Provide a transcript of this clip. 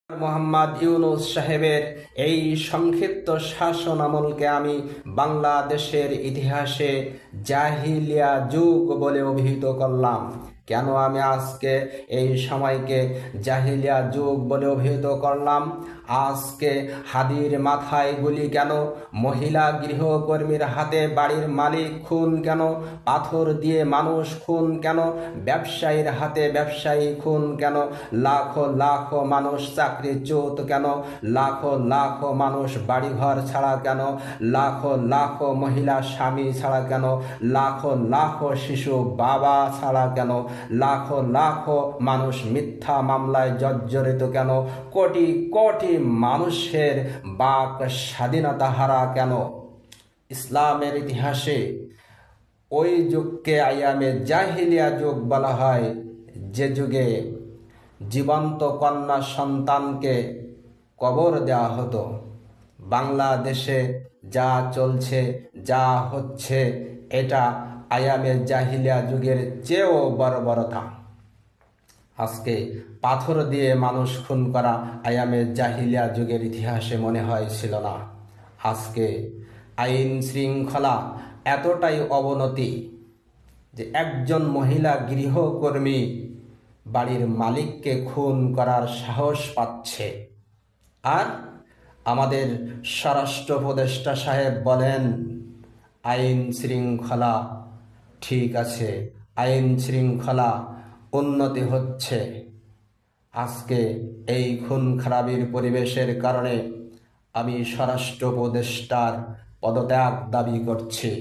মোহাম্মদ ইউনূস সাহেবের এই সংক্ষিপ্ত শাসন আমলকে আমি বাংলাদেশের ইতিহাসে জাহিলিয়া যুগ বলে অভিহিত করলাম। কেন আমি আজকে এই সময়কে জাহিলিয়া যুগ বলে অভিহিত করলাম? আজকে হাদির মাথায় গুলি কেন? মহিলা গৃহকর্মীর হাতে বাড়ির মালিক খুন কেন? পাথর দিয়ে মানুষ খুন কেন? ব্যবসায়ীর হাতে ব্যবসায়ী খুন কেন? লাখো লাখো মানুষ চাকরিচ্যুত কেন? লাখো লাখো মানুষ বাড়িঘর ছাড়া কেন? লাখো লাখো মহিলা স্বামী ছাড়া কেন? লাখো লাখো শিশু বাবা ছাড়া কেন? লাখো লাখো মানুষ মিথ্যা মামলায় জর্জরিত কেন? কোটি কোটি মানুষের বাক স্বাধীনতা হারা কেন? ইসলামের ইতিহাসে ওই যুগকে আইয়ামে জাহিলিয়া যুগ বলা হয়, যে যুগে জীবন্ত কন্যা সন্তানকে কবর দেওয়া হতো। বাংলাদেশে যা চলছে, যা হচ্ছে, এটা আইয়ামে জাহিলিয়া যুগের চেয়েও বর্বরতা। আজকে পাথর দিয়ে মানুষ খুন করা আইয়ামে জাহিলিয়া যুগের ইতিহাসে মনে হয় ছিল না। আজকে আইন শৃঙ্খলা এতটাই অবনতি যে একজন মহিলা গৃহকর্মী বাড়ির মালিককে খুন করার সাহস পাচ্ছে। আর আমাদের স্বরাষ্ট্র উপদেষ্টা সাহেব বলেন আইন শৃঙ্খলা ঠিক আছে, আইন শৃঙ্খলা উন্নতি হচ্ছে। আজকে এই খুন খারাপির পরিবেশের কারণে আমি স্বরাষ্ট্র উপদেষ্টার পদত্যাগ দাবি করছি।